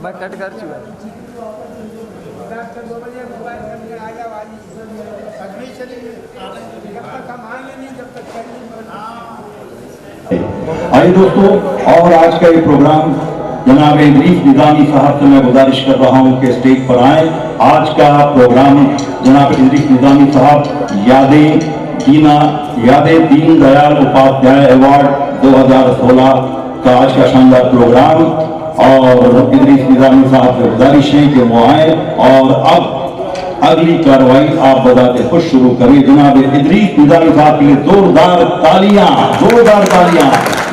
मैं कट कर चुका। आइए दोस्तों, और आज का ये प्रोग्राम जनाब इदरीस निज़ामी साहब से मैं गुजारिश कर रहा हूं कि स्टेज पर आए। आज का प्रोग्राम जनाब इदरीस निज़ामी साहब यादें दीन दयाल उपाध्याय अवार्ड 2016 का आज का शानदार प्रोग्राम, और इदरीस निज़ामी साहब से गुजारिश है कि वो आए और अब अगली कार्रवाई आप बजाते खुश शुरू करिए। जनाब इदरीस निज़ामी साहब के लिए जोरदार तालियां।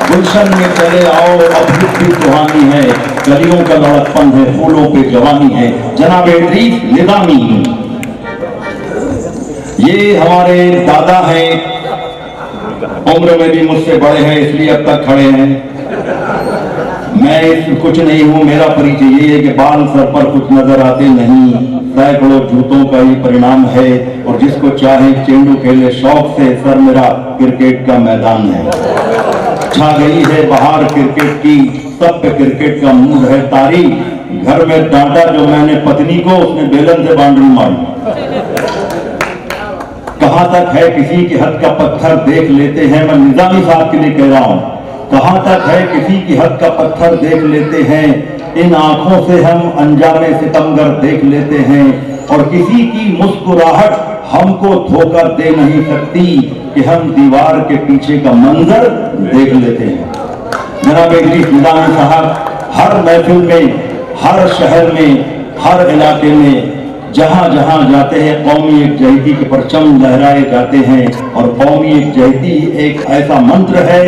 गुलशन में चले आओ, अब भी सुहानी है, कलियों का लड़कपन है, फूलों पे जवानी है। जनाब इदरीस निज़ामी, ये हमारे दादा हैं, उम्र में भी मुझसे बड़े हैं, इसलिए अब तक खड़े हैं। मैं कुछ नहीं हूं, मेरा परिचय ये है कि बाल सर पर कुछ नजर आते नहीं, सैकड़ों जूतों का ही परिणाम है, और जिसको चाहे चेंडू खेले शौक से, सर मेरा क्रिकेट का मैदान है। छा गई है बाहर क्रिकेट की, सब पे क्रिकेट का मूड है तारी। घर में डांटा जो मैंने पत्नी को, उसने बेलन से बाउंड्री मारी। कहां तक है किसी की हद का पत्थर देख लेते हैं, मैं निज़ामी साहब के लिए कह रहा हूं, कहां तक है किसी की हद का पत्थर देख लेते हैं, इन आंखों से हम अंजामे सितमगर देख लेते हैं, और किसी की मुस्कुराहट हमको धोखा दे नहीं सकती कि हम दीवार के पीछे का मंजर देख लेते हैं। जनाब इदरीस निज़ामी साहब हर महफिल में, हर शहर में, हर इलाके में, जहां जहां जाते हैं कौमी एकजहती के परचम लहराए जाते हैं, और कौमी एकजहती एक ऐसा मंत्र है,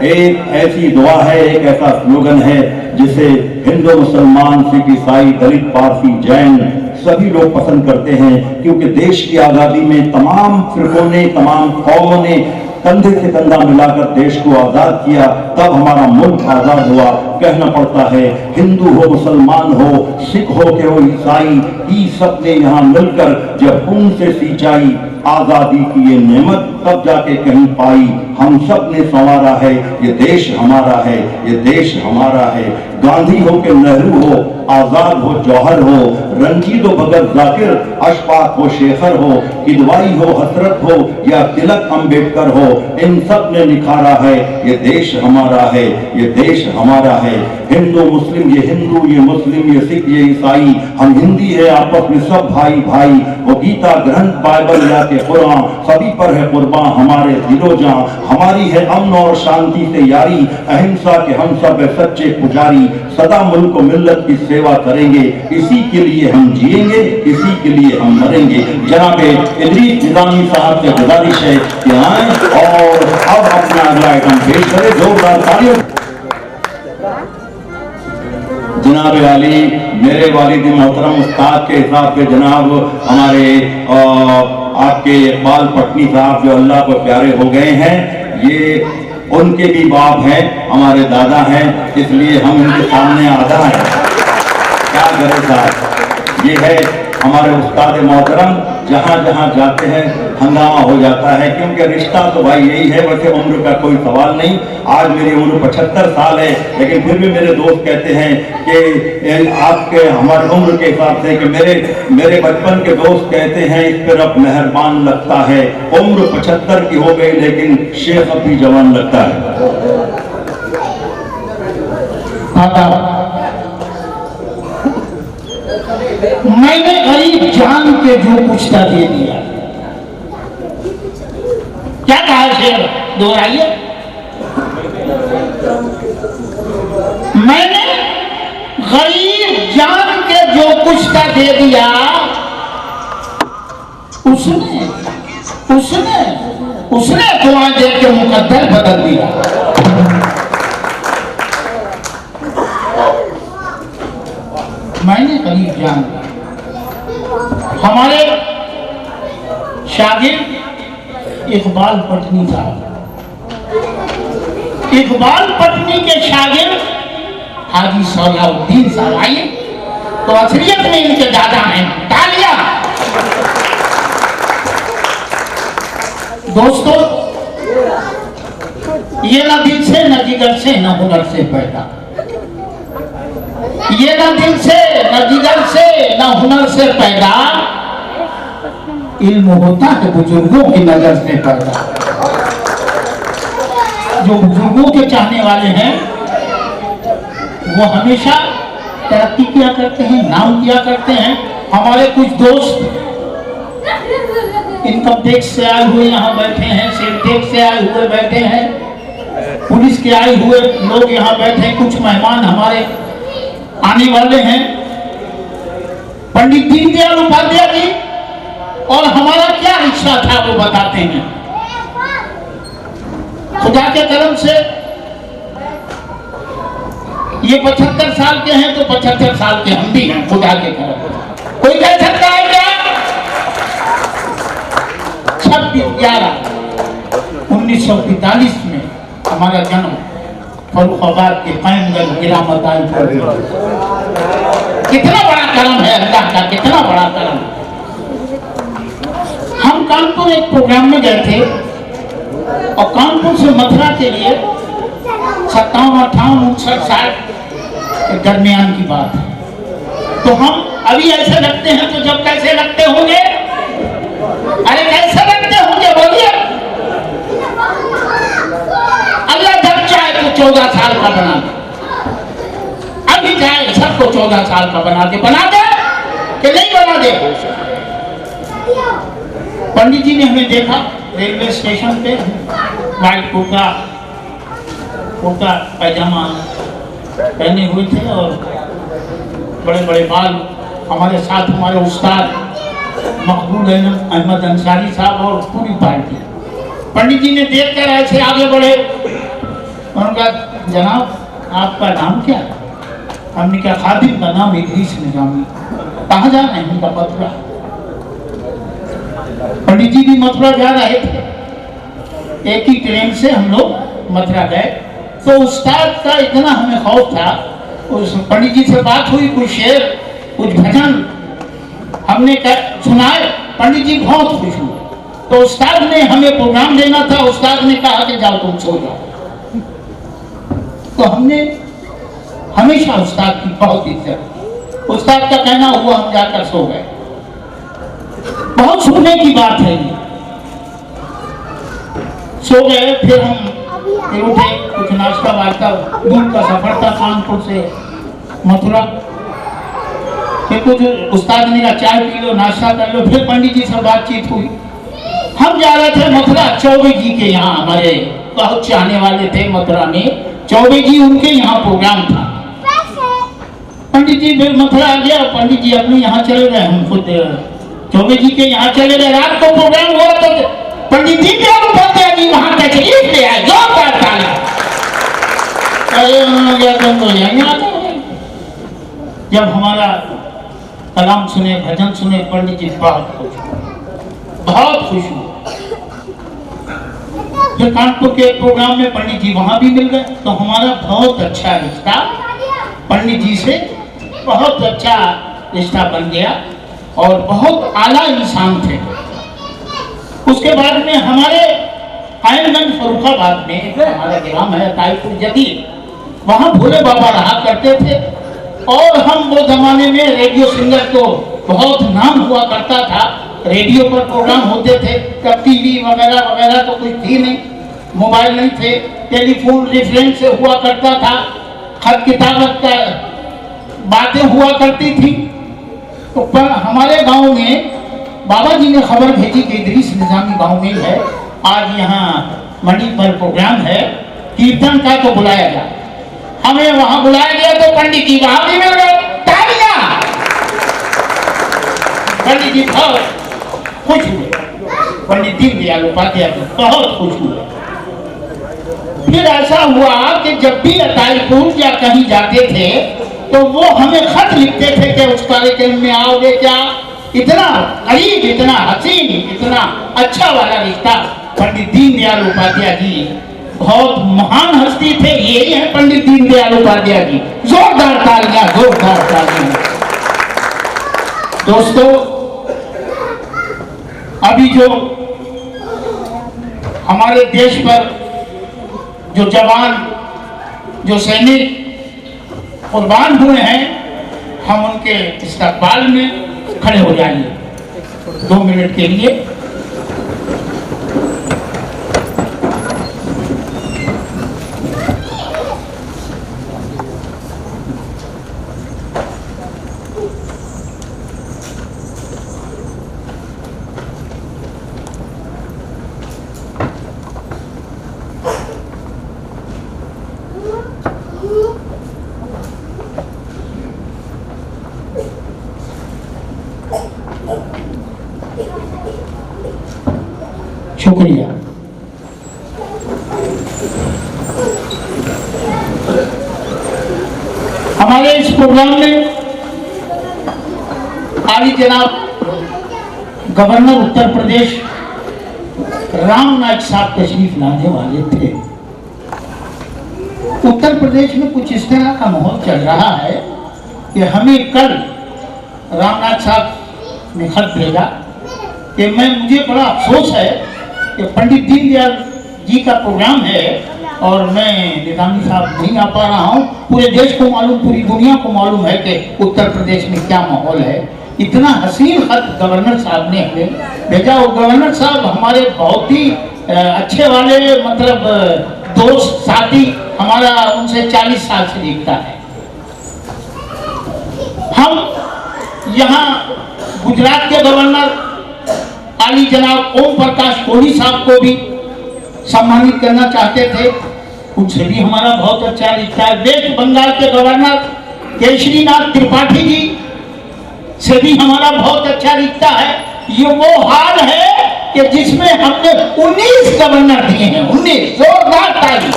एक ऐसी दुआ है, एक ऐसा स्लोगन है जिसे हिंदू, मुसलमान, सिख, ईसाई, दलित, पारसी, जैन सभी लोग पसंद करते हैं, क्योंकि देश की आजादी में तमाम फिरकों ने, तमाम कौमों ने कंधे से कंधा मिलाकर देश को आजाद किया, तब हमारा मुल्क आजाद हुआ। कहना पड़ता है, हिंदू हो, मुसलमान हो, सिख हो के हो, ईसाई, ई सब ने यहाँ मिलकर जब खून से सींचाई आजादी की ये नेमत, तब जाके कहीं पाई। हम सब ने संवारा है, ये देश हमारा है, ये देश हमारा है। गांधी हो के नेहरू हो, आजाद हो जौहर हो, रंजीत हो भगत जाकिर, अशफाक हो शेखर हो, किदवाई हो हसरत हो, या तिलक अंबेडकर हो, इन सब ने निखारा है, ये देश हमारा है, ये देश हमारा है। हिंदू मुस्लिम, ये हिंदू, ये मुस्लिम, ये सिख, ये ईसाई, हम हिंदी है, आपस में सब भाई भाई। वो गीता ग्रंथ, बाइबल या के कुरान, सभी पर है कुर्बान हमारे दिलो जान। हमारी है अमन और शांति से यारी, अहिंसा के हम सब है सच्चे पुजारी। सदा मुल्क को मिल्लत की सेवा करेंगे, इसी के लिए हम जिएंगे, इसी के लिए हम मरेंगे। जनाब इदरीस निज़ामी साहब से गुजारिश है कि आए और अब अपना अगला आइटम पेश करें। जोरदार तालियों। जनाब अली, मेरे वालिद मोहतरम उस्ताद के हिसाब से जनाब हमारे आपके इकबाल पटनी साहब जो अल्लाह को प्यारे हो गए हैं, ये उनके भी बाप हैं, हमारे दादा हैं, इसलिए हम इनके सामने आधा हैं। क्या करें साहब, ये है हमारे उस्ताद मोहतरम, जहाँ जहाँ जाते हैं हंगामा हो जाता है, क्योंकि रिश्ता तो भाई यही है। वैसे उम्र का कोई सवाल नहीं, आज मेरी उम्र 75 साल है, लेकिन फिर भी मेरे दोस्त कहते हैं कि आपके हमारे उम्र के हिसाब से, कि मेरे बचपन के दोस्त कहते हैं इस पर अब मेहरबान लगता है, उम्र 75 की हो गई लेकिन शेख अब भी जवान लगता है। मैंने गरीब जान के जो कुछ था दे दिया। क्या कहा शेर, दोहराइए। मैंने गरीब जान के जो कुछ था दे दिया, उसने दुआ दे के मुकद्दर बदल दिया। मैंने गरीब जान, हमारे शागिर्द इकबाल पटनी साहब, इकबाल पटनी के शागिर्द हाजी सलाउद्दीन साहब, आइए। तो असलियत में इनके दादा हैं। तालियां। दोस्तों, ये न दिल से, न जिगर से, न हुनर से पैदा, ये ना दिल से, ना जिगर से, ना हुनर से पैदा, इल्म होता है बुजुर्गों की नजर से पैदा। जो बुजुर्गों के चाहने वाले हैं वो हमेशा तरक्की किया करते हैं, नाम किया करते हैं। हमारे कुछ दोस्त इनकम टैक्स से आए हुए यहाँ बैठे हैं, सेल टैक्स से आए हुए बैठे हैं, पुलिस के आए हुए लोग यहाँ बैठे हैं, कुछ मेहमान हमारे आने वाले हैं। पंडित दीनदयाल उपाध्याय जी और हमारा क्या रिश्ता था वो बताते हैं। खुदा के करम से ये 75 साल के हैं तो 75 साल के हम भी हैं, खुदा के करम। कोई कह सकता है क्या? 26/11/1945 में हमारा जन्म फर्रुखाबाद के कायमगंज गिरामत आई पर। कितना बड़ा करम है अल्लाह का, कितना बड़ा करम। हम कानपुर एक प्रोग्राम में गए थे और कानपुर से मथुरा के लिए 57, 58, 59, 60 के दरमियान की बात है। तो हम अभी ऐसे लगते हैं तो जब कैसे लगते होंगे? अरे कैसे लगते होंगे बोलिए? अल्लाह जब चाहे तो 14 साल का बना दे, अभी चाहे सबको 14 साल का बना दे कि नहीं बना दे। पंडित जी ने हमें देखा रेलवे स्टेशन पे, व्हाइट कुर्ता पैजामा पहने हुए थे और बड़े बड़े बाल। हमारे साथ हमारे उस्ताद मकबूल अहमद अंसारी साहब और पूरी पार्टी। पंडित जी ने देख कर ऐसे आगे बढ़े, उनका जनाब आपका नाम क्या है? हमने कहा खादिम का नाम इदरीस निजामी। कहाँ जा रहे हैं? उनका मथुरा। पंडित जी भी मथुरा जा रहे थे, एक ही ट्रेन से हम लोग मथुरा गए। तो उस्ताद का इतना हमें खौफ था, उस पंडित जी से बात हुई, कुछ शेर कुछ भजन हमने सुनाए। पंडित जी बहुत खुश हुए। तो उस्ताद ने हमें प्रोग्राम देना था, उस्ताद ने कहा कि जाओ तुम सो जाओ। तो हमने हमेशा उस्ताद की बहुत इज्जत, उस्ताद का कहना हुआ हम जाकर सो गए। बहुत सुनने की बात है ये। सो गए, फिर उठे, कुछ नाश्ता वास्ता, दूर का सफर था कानपुर से मथुरा। फिर कुछ उस्ताद ने कहा चाय पी लो, नाश्ता कर लो। फिर पंडित जी से बातचीत हुई। हम जा रहे थे मथुरा चौबे जी के यहाँ, हमारे बहुत चाहने वाले थे मथुरा में, चौबे जी उनके यहाँ प्रोग्राम था। पंडित जी फिर मथुरा आ गया, पंडित जी अपने यहाँ चले गए, हम खुद चौबे जी के यहाँ चले गए। रात को प्रोग्राम हुआ तो पंडित जी जी वहां तशरीफ ले आए, जोरदार ताली। जब हमारा कलाम सुने, भजन सुने, पंडित जी बहुत खुश हुए। फिर कानपुर के प्रोग्राम में पंडित जी वहां भी मिल गए। तो हमारा बहुत अच्छा रिश्ता पंडित जी से, बहुत अच्छा रिश्ता बन गया और बहुत आला इंसान थे। उसके बाद में हमारे कायमगंज फर्रुखाबाद में एक हमारा ग्राम है ताईपुर जदीद, वहाँ भोले बाबा रहा करते थे। और हम वो जमाने में रेडियो सिंगर तो बहुत नाम हुआ करता था, रेडियो पर प्रोग्राम होते थे। तब टीवी वगैरह वगैरह तो कुछ थी नहीं, मोबाइल नहीं थे, टेलीफोन रेफरेंस से हुआ करता था, खत किताबत का बातें हुआ करती थी। तो पर हमारे गांव में बाबा जी ने खबर भेजी कि इदरीस निजामी गांव में है, आज यहाँ मंडी पर प्रोग्राम है कीर्तन का, तो बुलाया गया। हमें वहां बुलाया गया तो पंडित जी वहां भी मिल गए। तालियां! पंडित जी बहुत खुश हुए, पंडित दीनदयाल उपाध्याय बहुत खुश हुए। फिर ऐसा हुआ कि जब भी ताईपुर या कहीं जाते थे तो वो हमें खत लिखते थे कि उस कार्यक्रम में आओगे क्या। इतना करीब, इतना हसीन, इतना अच्छा वाला रिश्ता। पंडित दीनदयाल उपाध्याय जी बहुत महान हस्ती थे, यही है पंडित दीनदयाल उपाध्याय जी। जोरदार तालियां, जोरदार तालियां। दोस्तों, अभी जो हमारे देश पर जो जवान, जो सैनिक कुर्बान हुए हैं, हम उनके इस्तकबाल में खड़े हो जाइए 2 मिनट के लिए। शुक्रिया। हमारे इस प्रोग्राम में आली जनाब गवर्नर उत्तर प्रदेश राम नाईक साहब तशरीफ लाने वाले थे। उत्तर प्रदेश में कुछ इस तरह का माहौल चल रहा है कि हमें कल राम नाईक साहब ने खत भेजा कि मुझे बड़ा अफसोस है कि पंडित दीनदयाल जी का प्रोग्राम है और मैं निजामी साहब नहीं आ पा रहा हूँ। पूरे देश को मालूम, पूरी दुनिया को मालूम है कि उत्तर प्रदेश में क्या माहौल है। इतना हसीन खत गवर्नर साहब ने हमें भेजा। और गवर्नर साहब हमारे बहुत ही अच्छे वाले, मतलब दोस्त साथी, हमारा उनसे 40 साल से दिखता है। हम यहाँ गुजरात के गवर्नर आली जनाब ओम प्रकाश कोहली साहब को भी सम्मानित करना चाहते थे, उनसे भी हमारा बहुत अच्छा रिश्ता है। वेस्ट बंगाल के गवर्नर केशरीनाथ त्रिपाठी जी से भी हमारा बहुत अच्छा रिश्ता है। ये वो हाल है कि जिसमें हमने 19 गवर्नर दिए हैं, 19, जोरदार ताली।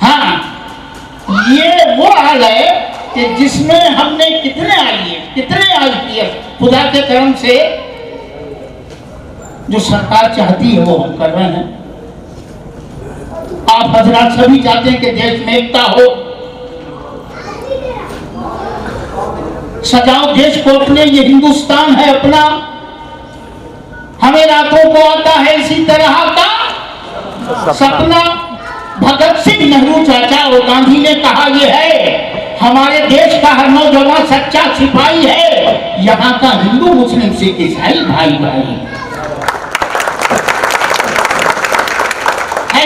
हाँ, ये वो हाल है कि जिसमें हमने कितने IPS खुदा के करम से जो सरकार चाहती है वो हम कर रहे हैं। आप हजरात सभी चाहते हैं कि देश में एकता हो। सजाओ देश को अपने, ये हिंदुस्तान है अपना। हमें रातों को आता है इसी तरह का सपना। भगत सिंह, नेहरू चाचा और गांधी ने कहा ये है, हमारे देश का हर नौजवान सच्चा सिपाही है। यहाँ का हिंदू मुस्लिम सिख ईसाई भाई भाई है।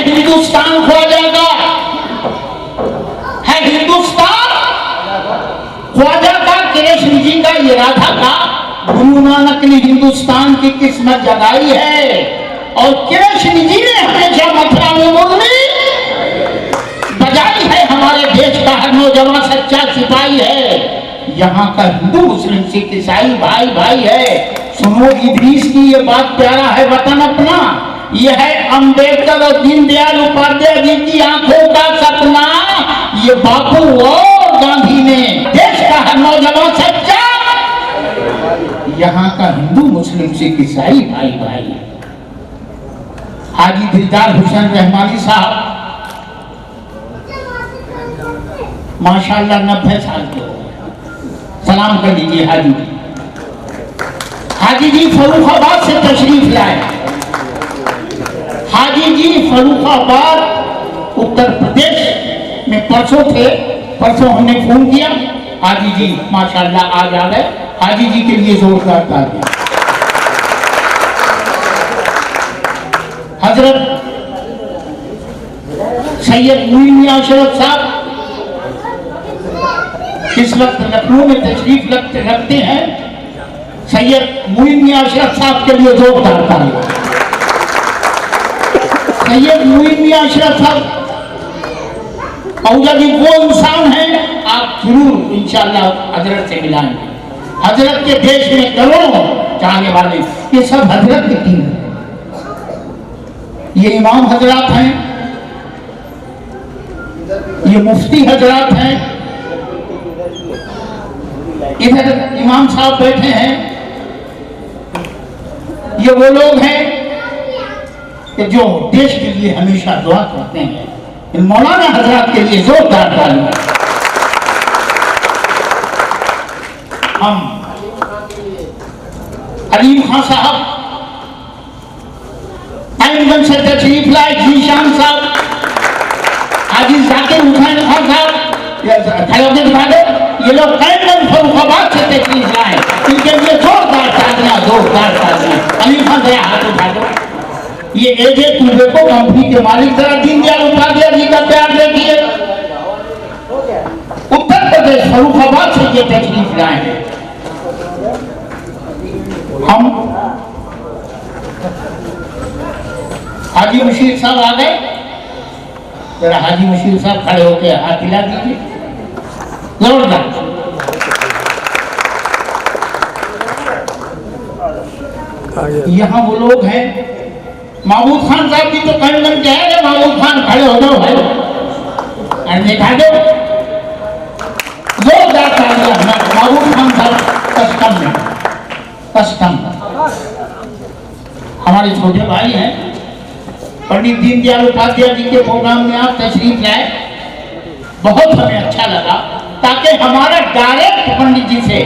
हिंदुस्तान ख्वाजा है, हिंदुस्तान ख्वाजा का, कृष्ण जी का, ये राधा का। गुरु नानक ने हिंदुस्तान की किस्मत जगाई है और कृष्ण जी ने हमेशा मथुरा में मुरली बजाई है। हमारे देश का हर नौजवान सच्चा सिपाही है। यहाँ का हिंदू मुस्लिम सिख ईसाई भाई भाई है। सुनो इदरीस की ये बात, प्यारा है वतन अपना। यह है अंबेडकर और दीनदयाल उपाध्याय जी की आंखों का सपना। ये बापू और गांधी ने देश का हर नौजवान सच्चा, यहाँ का हिंदू मुस्लिम सिख ईसाई भाई भाई। हाजी दिलदार हुसैन रहमानी साहब माशाल्लाह 90 साल के हो। सलाम कर लीजिए हाजी जी। हाजी जी फर्रुखाबाद से तशरीफ लाए। हाजी जी फर्रुखाबाद उत्तर प्रदेश में परसों थे। परसों हमने फोन किया, हाजी जी माशाल्लाह आज आ गए। हाजी जी के लिए जोरदार तालियां। हजरत सैयद मुईन मियां अशरफ साहब इस वक्त लखनऊ में तशरीफ रखते हैं। सैयद मुईन मियां अशरफ साहब के लिए जोरदार तालियां। सैयद मुईन मियां अशरफ साहब जी वो इंसान हैं, आप जरूर इंशाअल्लाह हजरत से मिलाएंगे। हजरत के देश में करोड़ों चाहने वाले, ये सब हजरत की टीम है। ये इमाम हजरात हैं, ये मुफ्ती हजरात हैं, इधर इमाम साहब बैठे हैं। ये वो लोग हैं कि जो देश के लिए हमेशा दुआ करते हैं। इन मौलाना हजरात के लिए जोरदार तालियां। हम अलीम खान साहब आइमगंज से तशरीफ लाए। जीशान साहब, हाजी जाकिर मामूद खान साहब खड़े होकर दिखा दो। ये लोग कैमरन फरुखाबाद से तशरीफ लाए, इनके लिए जोरदार तालियां, जोरदार तालियां। अली खान जरा हाथ उठा दो। ये एजे टूबेको कंपनी के मालिक जरा दीनदयाल उपाध्याय जी का प्यार देखिए। उत्तर प्रदेश फरुखाबाद से ये तशरीफ लाए हैं। हम हाजी मुशीर साहब आ गए, जरा हाजी मुशीर साहब खड़े होकर हाथ हिला दीजिए जोरदार। यहाँ वो लोग हैं, मामूद खान साहब की तो कंगन क्या है, मामूद खान खड़े हो जाओ भाई और दिखा दो जोरदार तालियां। मामूद खान साहब कस्टम में, कस्टम हमारे छोटे भाई हैं। पंडित दीनदयाल उपाध्याय जी के प्रोग्राम में आप तशरीफ लाए, बहुत हमें अच्छा लगा, ताकि हमारा डायरेक्ट पंडित जी से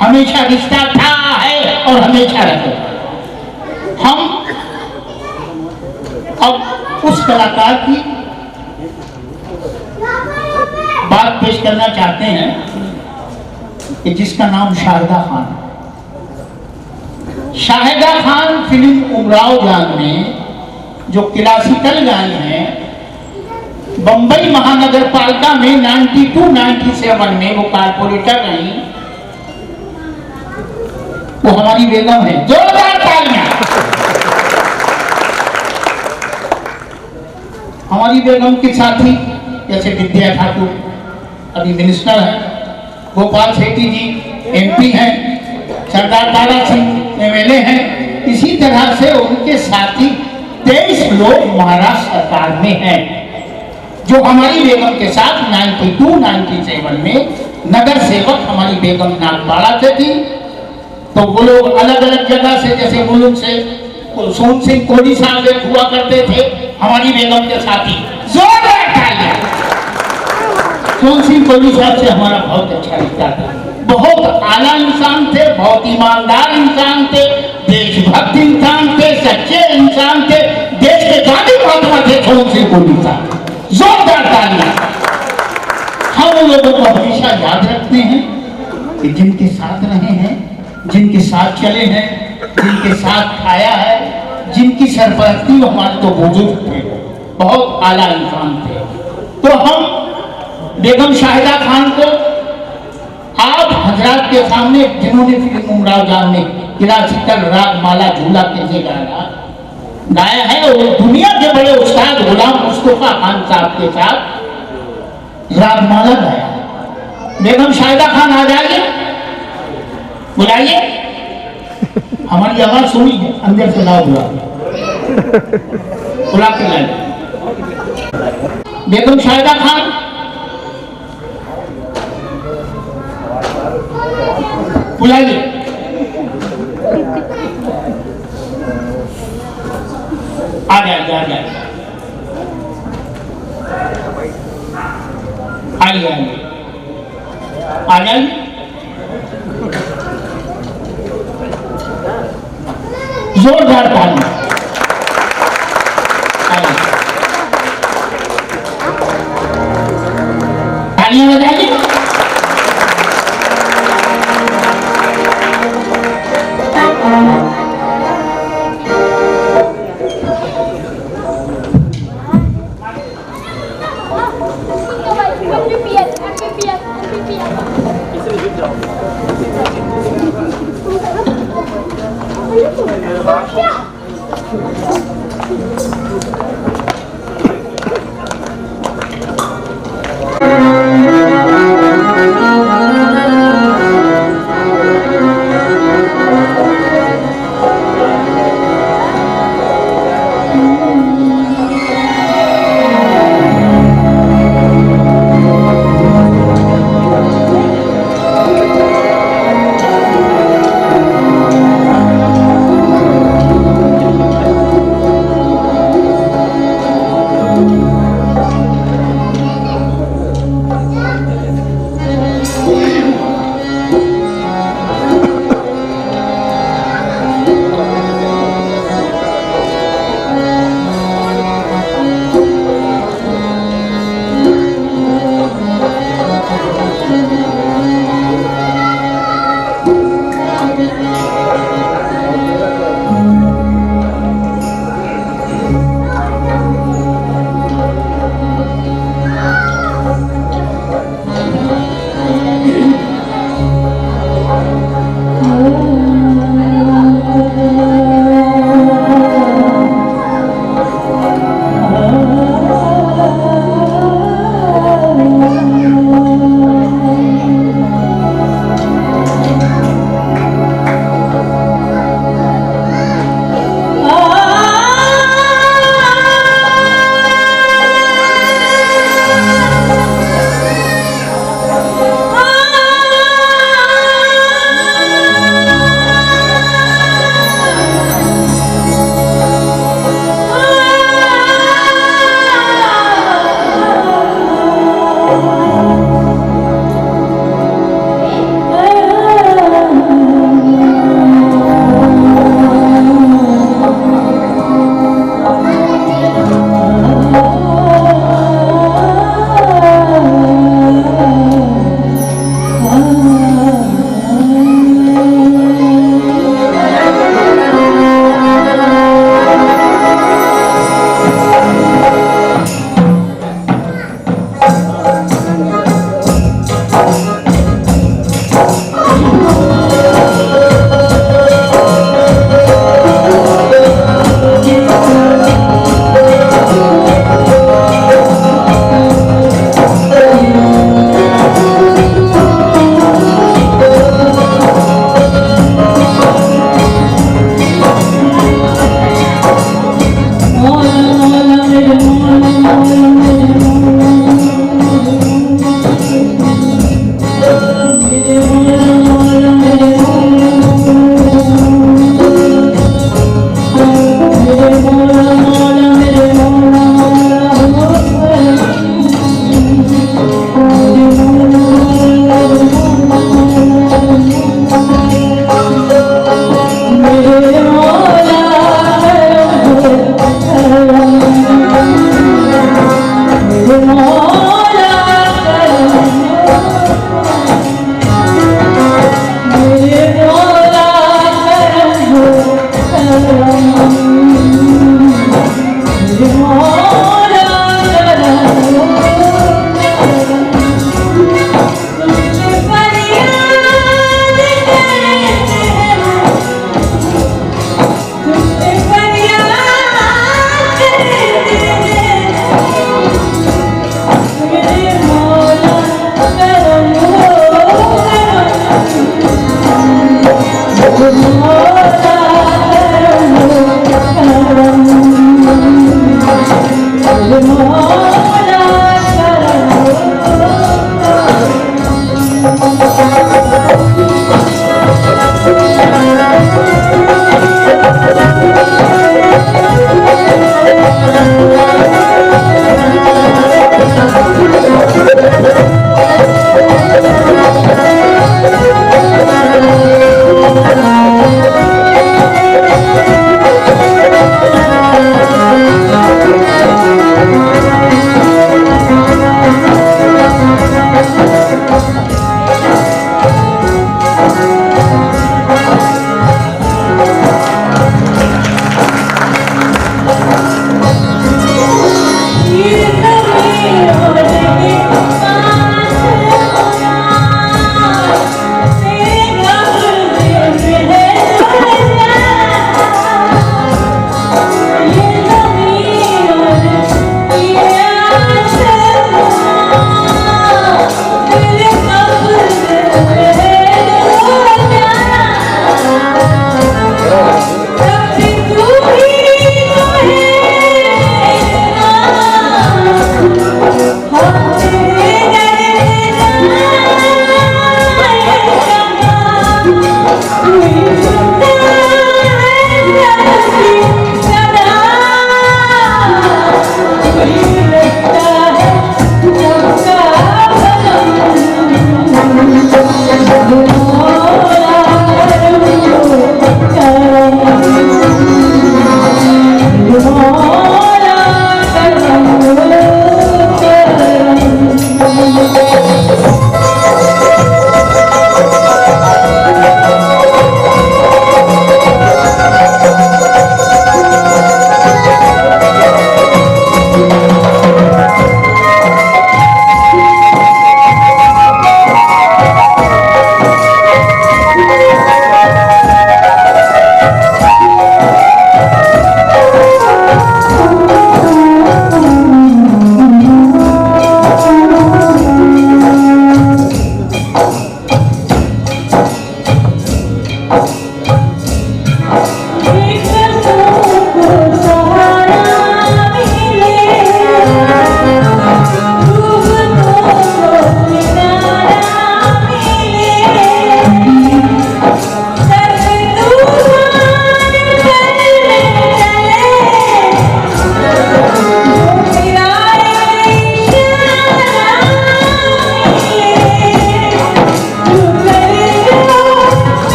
हमेशा रिश्ता था, है और हमेशा रहे। हम अब उस कलाकार की बात पेश करना चाहते हैं कि जिसका नाम शाहिदा खान। शाहिदा खान फिल्म उमराव जान में जो क्लासिकल गाने हैं, बंबई महानगर पालिका में 92-97 में वो कारपोरेटर रही, वो हमारी बेगम है। जोरदार तालियां। हमारी बेगम के साथी जैसे विद्या ठाकुर अभी मिनिस्टर हैं, गोपाल सेठी जी MP हैं, सरदार तारा सिंह MLA हैं, इसी तरह से उनके साथी 23 लोग महाराष्ट्र सरकार में हैं, जो हमारी बेगम के साथ 92-97 में नगर सेवक हमारी बेगम नागपाड़ा से थी। तो वो लोग अलग अलग जगह से, जैसे मुलुक से सोन सिंह कोहली साहब एक हुआ करते थे हमारी बेगम के साथी। जोरदार तालियां। सोन सिंह कोहली साहब से हमारा बहुत अच्छा रिश्ता था, बहुत आला इंसान थे, बहुत ईमानदार इंसान थे, देशभक्त इंसान थे, सच्चे इंसान थे, देश के गांधी महात्मा थे सोन सिंह कोहली साहब। जोरदार तालियां। हम उन लोगों को हमेशा याद रखते हैं कि जिनके साथ रहे हैं, जिनके साथ चले हैं, जिनके साथ खाया है, जिनकी सरपरस्ती हमारे तो बुजुर्ग थे, बहुत आला इंसान थे। तो हम बेगम शाहिदा खान को आप हजरात के सामने, जिन्होंने फिल्म उमराव जान में क्लासिकल राग माला झूला कैसे गाया है, और दुनिया के बड़े उस्ताद गुलाम मुस्तफा खान साहब के साथ रागमाला गाया। बेगम शाहिदा खान आ जाइए, बुलाइए। हमारी आवाज सुनी अंदर से लाओ, बुला के लाइए। बेगम शाहिदा खान बुलाइए। आ जाए, आ जाए, आइए, आ जाइए। जोरदार तालियां। तालियां बजाइए।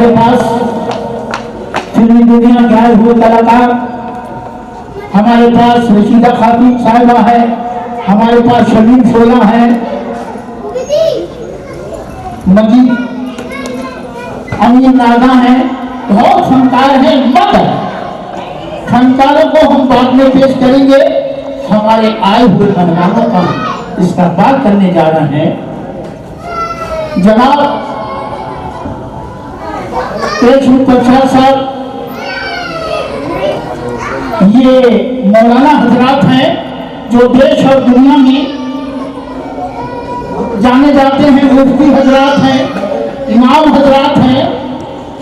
हमारे पास फिल्मी दुनिया के आए हुए कलाकार, हमारे पास रशीदा खातून साहिबा है, हमारे पास शमीम शोला है, मजीद अमीर नागा है, बहुत फनकार हैं। मगर फनकारों को हम बाद में पेश करेंगे। हमारे आए हुए मेहमानों का इस्तकबाल करने जा रहे हैं जनाब केशव प्रसाद साहब। ये मौलाना हजरात हैं जो देश और दुनिया में जाने जाते हैं, मुफ्ती हजरात हैं, इमाम हजरात हैं।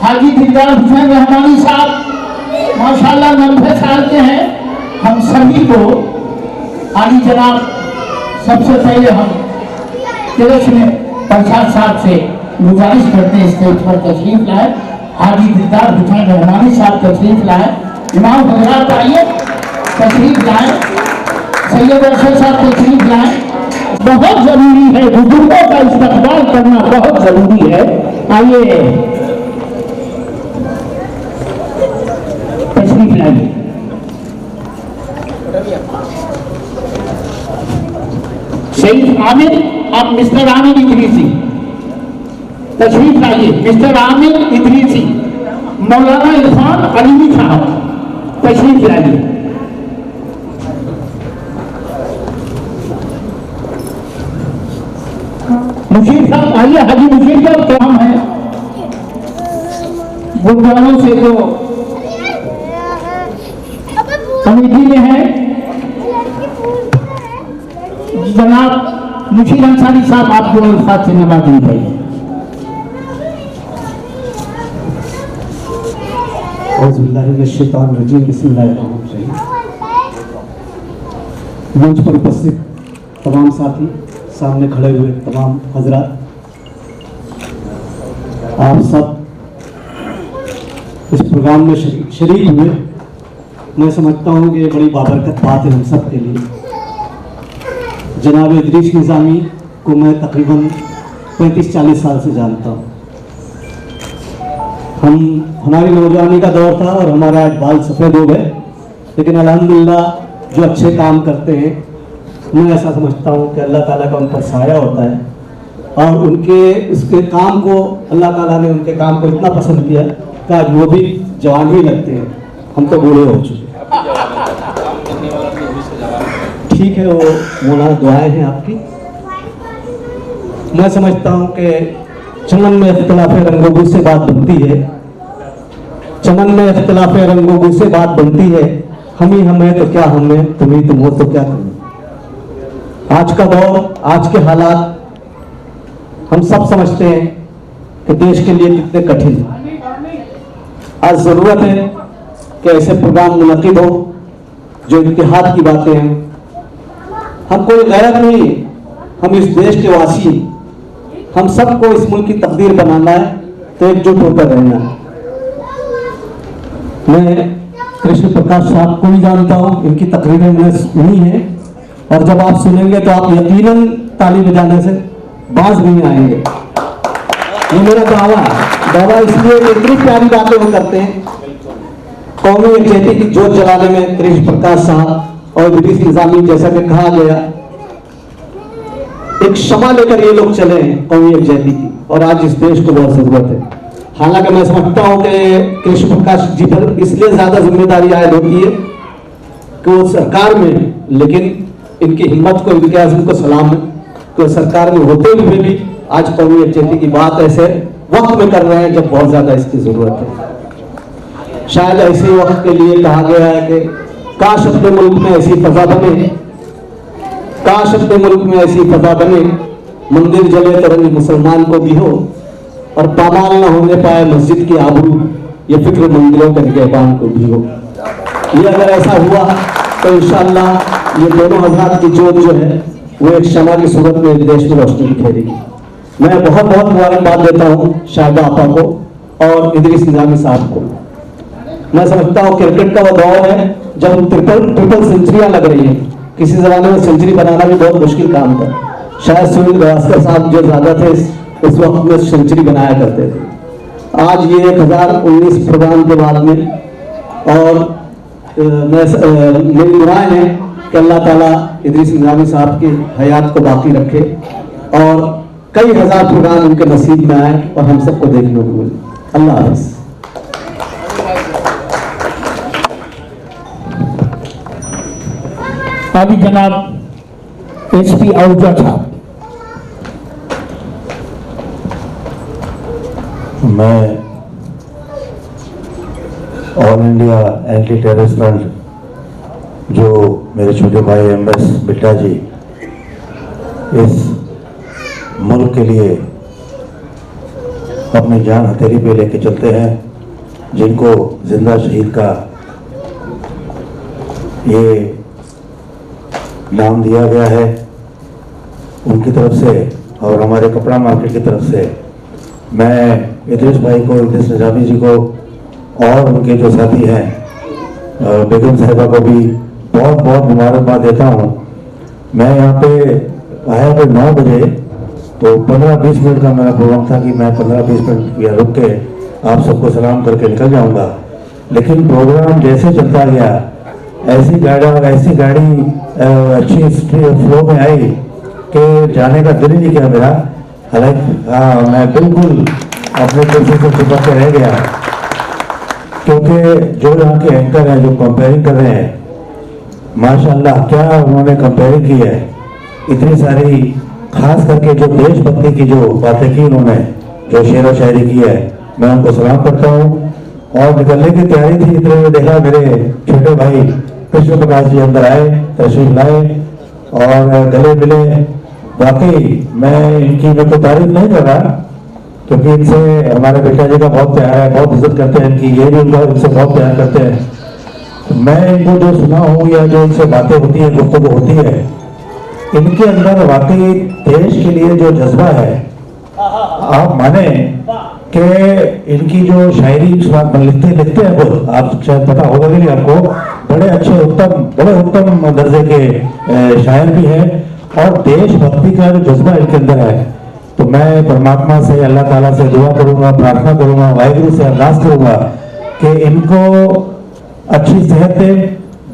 हाजी दिलदार हुसैन रहमानी साहब माशाल्लाह 90 साल के हैं। हम सभी को आली जनाब सबसे पहले हम केशव प्रसाद साहब से गुजारिश करते हैं स्टेज पर तशरीफ लाए। हाजी दिलदार हुसैन रहमानी साहब तशरीफ लाए, इमाम हजरात आइए तशरीफ लाए, सैयद अरशद साहब तशरीफ लाए। बहुत जरूरी है, बुजुर्गों का इस्तकबाल करना बहुत जरूरी है। आइए तशरीफ लाइए। शहीद आमिर, आप मिस्टर आमिर इदरीसी तशरीफ लाइए। मिस्टर आमिर इदरीसी, मौलाना इरफान अलीमी साहब तशरीफ लाइए। मुशीर साहब आइए। हाजी मुशीर साहब क्या नाम है? गुरुद्वारों से जो कमेटी में है जनाब मुशीर अंसारी साहब, आप जो अल्फाज से नवाजी भाई। मंच पर उपस्थित तमाम साथी, सामने खड़े हुए तमाम हजरात, आप सब इस प्रोग्राम में शरीक हुए। मैं समझता हूँ कि ये बड़ी बाबरकत बात है हम सब के लिए। जनाब इदरीस निज़ामी को मैं तकरीबन 35-40 साल से जानता हूँ। हमारी नौजवानी का दौर था और हमारे आज बाल सफ़ेद हो गए, लेकिन अल्हम्दुलिल्लाह जो अच्छे काम करते हैं, मैं ऐसा समझता हूँ कि अल्लाह ताला का उन पर साया होता है और उसके काम को अल्लाह ताला ने उनके काम को इतना पसंद किया कि आज वो भी जवान ही लगते हैं। हम तो बूढ़े हो चुके। ठीक है, वो मौलाना दुआएं हैं आपकी। मैं समझता हूँ कि चमन में इख्तिलाफ रंगों से बात बनती है, चमन में इख्तिलाफ रंगों से बात बनती है। हम ही हमें तो क्या हमें, तुम ही तुम हो तो क्या तुम्हें। आज का दौर, आज के हालात हम सब समझते हैं कि देश के लिए कितने कठिन हैं। आज ज़रूरत है कि ऐसे प्रोग्राम मुनक़िद हो जो इत्तेहाद की बातें हैं। हम कोई गैरत नहीं, हम इस देश के वासी, हम सबको इस मुल्क की तकदीर बनाना है तो एकजुट होकर रहना है। मैं कृष्ण प्रकाश साहब को भी जानता हूँ, इनकी तकरीरें मैंने सुनी है और जब आप सुनेंगे तो आप यकीनन ताली बजाने से बाज नहीं आएंगे। ये मेरा दावा है। दावा इसलिए इतनी प्यारी बातें वो करते हैं। कौमी यकजहती की जोत जलाने में कृष्ण प्रकाश साहब और इदरीस निज़ामी, जैसा कि कहा गया, एक क्षमा लेकर ये लोग चले हैं कौमी यकजहती की, और आज इस देश को बहुत जरूरत है। हालांकि मैं समझता हूँ कि कृष्ण प्रकाश जी पर इसलिए ज्यादा जिम्मेदारी आयद होती है कि वो सरकार में, लेकिन इनकी हिम्मत को, इनके आज़म को सलाम है कि सरकार में होते हुए भी आज कौमी यकजहती की बात ऐसे वक्त में कर रहे हैं जब बहुत ज्यादा इसकी जरूरत है। शायद ऐसे वक्त के लिए कहा गया है कि काश अपने मुल्क में ऐसी फजा बने, काश अपने मुल्क में ऐसी फजा बने, मंदिर जले तो रंग मुसलमान को भी हो और पामाल न होने पाए मस्जिद की आबरू, ये फिक्र मंदिरों के निगहबान को भी हो। ये अगर ऐसा हुआ तो इंशाअल्लाह ये दोनों हज़रात की जोत जो है वो एक शमा की सूरत में देश में रोशनी बिखेरेगी। मैं बहुत बहुत मुबारकबाद देता हूँ शाहिदा आपा को और इदरीस निज़ामी साहब को। मैं समझता हूँ क्रिकेट का वो दौर है जब ट्रिपल सेंचुरियां लग रही हैं। किसी जमाने में सेंचुरी बनाना भी बहुत मुश्किल काम था। शायद सुनील गावस्कर साहब जो ज्यादा थे उस वक्त में सेंचुरी बनाया करते थे। आज ये 1019 प्रोग्राम के बाद में, और मेरी दुआएं हैं कि अल्लाह ताला इदरीस निज़ामी साहब की हयात को बाकी रखे और कई हजार प्रोग्राम उनके नसीब में आए और हम सबको देखने को मिले। अल्लाह हाफ़िज़। अभी जनाब एसपी आहूजा साहब। मैं all India anti terrorist front, जो मेरे छोटे भाई MS बिट्टा जी इस मुल्क के लिए अपनी जान हथेली पे लेके चलते हैं, जिनको जिंदा शहीद का ये नाम दिया गया है, उनकी तरफ से और हमारे कपड़ा मार्केट की तरफ से मैं इदरीस भाई को, इदरीस निज़ामी जी को और उनके जो साथी हैं बेगम साहिबा को भी बहुत बहुत मुबारकबाद देता हूँ। मैं यहाँ पे आया तो 9 बजे, तो 15-20 मिनट का मेरा प्रोग्राम था कि मैं 15-20 मिनट या रुक के आप सबको सलाम करके निकल जाऊँगा, लेकिन प्रोग्राम जैसे चलता गया ऐसी गाड़ी अच्छी फ्लो में आई कि जाने का दिल ही नहीं किया मेरा। हालांकि हाँ, मैं बिल्कुल अपने कुर्सी से चिपक के रह गया, क्योंकि जो यहाँ के एंकर हैं जो कंपेयरिंग कर रहे हैं, माशाल्लाह क्या उन्होंने कंपेयरिंग की है, इतनी सारी, खास करके जो देशभक्ति की जो बातें की उन्होंने, जो शेर व शायरी की है, मैं उनको सलाम करता हूँ। और निकलने की तैयारी थी, इतने में देखा मेरे छोटे भाई कृष्ण प्रकाश जी अंदर आए, तशरीफ लाए और गले मिले। वाकई मैं इनकी तो तारीफ नहीं कर रहा, क्योंकि इनसे हमारे बेटा जी का बहुत प्यार है, बहुत इज्जत करते हैं इनकी, ये भी उनका इनसे बहुत प्यार करते हैं। मैं इनको जो सुना हूँ या जो इनसे बातें होती है, गुफ्तगू होती है, इनके अंदर वाकई देश के लिए जो जज्बा है, आप माने कि इनकी जो शायरी लिखते हैं खुद, आप शायद पता होगा कि नहीं आपको, बड़े उत्तम दर्जे के शायर भी हैं, और देशभक्ति का जो जज्बा इनके अंदर है। तो मैं परमात्मा से, अल्लाह ताला से दुआ करूंगा, प्रार्थना करूंगा, वाहिगुरु से अरदास करूंगा कि इनको अच्छी सेहत दे,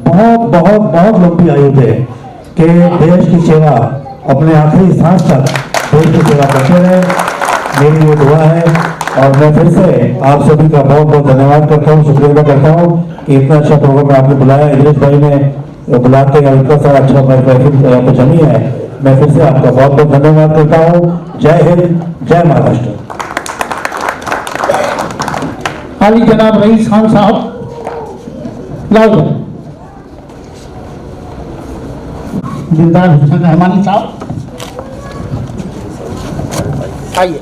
बहुत बहुत बहुत लंबी आयु दे, कि देश की सेवा अपने आखिरी सांस तक देश की सेवा करते रहे। मेरी ये दुआ है, और मैं फिर से आप सभी का बहुत बहुत धन्यवाद करता हूँ, शुक्रिया अदा करता हूँ कि इतना अच्छा प्रोग्राम आपने बुलाया, इदरीस भाई ने बुला के इतना सारा अच्छा महफिल जमी है। मैं फिर से आपका बहुत बहुत धन्यवाद करता हूँ। जय हिंद, जय महाराष्ट्र। अली जनाब रईस खान साहब, लाओ दिलदार हुसैन रहमानी साहब आइए।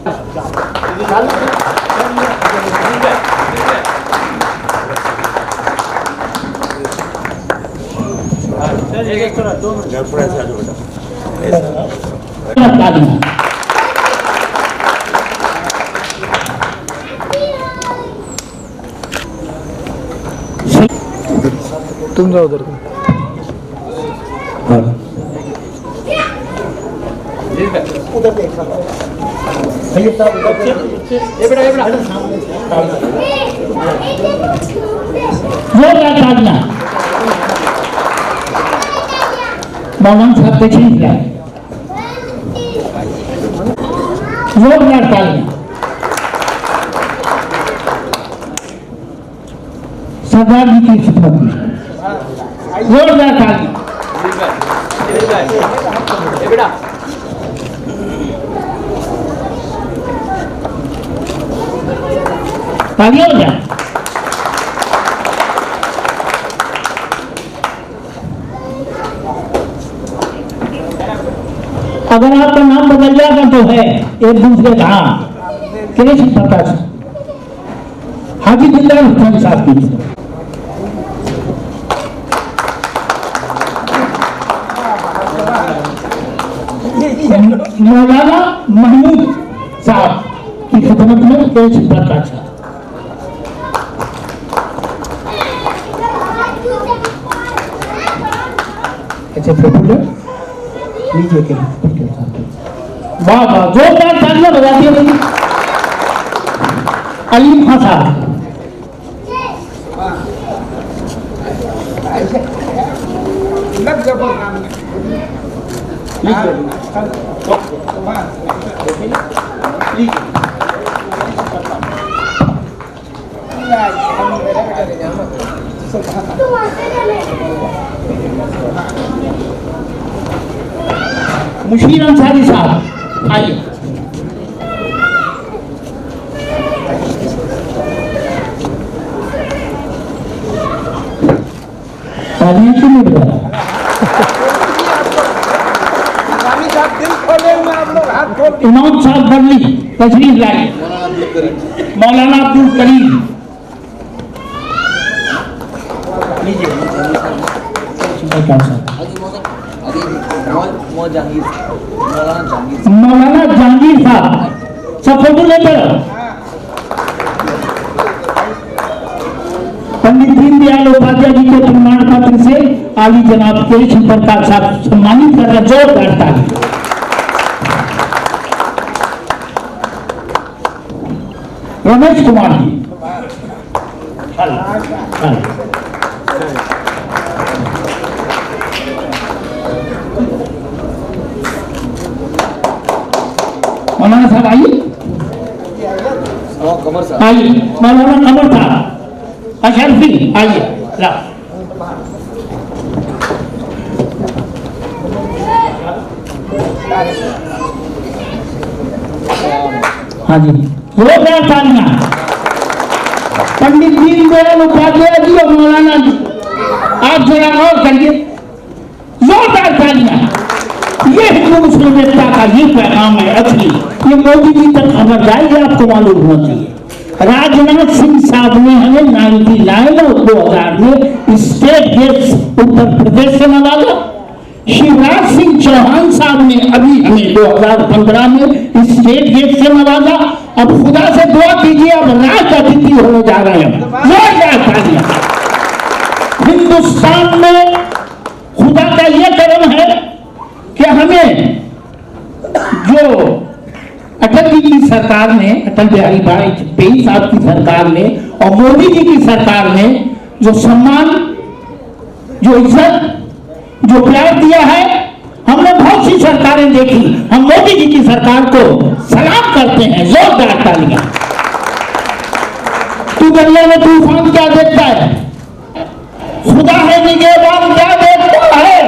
तुम जाओ उधर। उधर देखा मौलाना साहब तशरीफ लाए, जोरदार तालियां। सरदार जी की खिदमत में जोरदार तालियां। तालियां हो जाए। अगर आपका नाम बदल जाएगा तो है एक दूसरे का कृष्ण प्रकाश हाजी दिलदार हुसैन साहब की मौलाना महमूद साहब की खिदमत में कृष्ण प्रकाश साहब। अच्छा प्रफुल्ल लीजिए के वाह वाह जोरदार तालियां बजाती है। अलीम खान साहब। मुशीर अंसारी साहब आइए। इमाम साहब बरली तशरीफ लाए। मौलाना अब्दुल करीम मौलाना जहांगीर साहब सफेदुल पंडित दीनदयाल उपाध्याय जी के प्रमाण पत्र से आली जनाब कृष्ण प्रकाश साहब सम्मानित कर रहे। जोरदार ताली। रमेश कुमार जी मौलाना साहब आइए। आइए मौलाना कमर साहब अशरफी आइए। हाँ जी जोरदार तालियां। पंडित दीनदयाल उपाध्याय जी और मौलाना जी आप जरा और करिए। जोरदार तालियां। ये हिंदू मुस्लिम एकता का ये पैगाम है असली। ये मोदी जी तक खबर जाएगी आपको मालूम होना चाहिए। राजनाथ सिंह साहब ने हमें 99 और 2000 में स्टेट गेट्स उत्तर प्रदेश से नवाजा। शिवराज सिंह चौहान साहब ने अभी हमें 2015 में स्टेट गेट से नवाजा। अब खुदा से दुआ कीजिए अब राज अतिथि होने जा रहे हैं। हिंदुस्तान में खुदा का यह करम है कि हमें जो अटल जी की सरकार ने, अटल बिहारी वाजपेयी साहब की सरकार ने और मोदी जी की सरकार ने जो सम्मान, जो इज्जत, जो प्यार दिया है, हमने बहुत सी सरकारें देखी। हम मोदी जी की सरकार को सलाम करते हैं। जोरदार तालियां। तू दुनिया में तूफान क्या देखता है? खुदा है निगहबान क्या देखता है?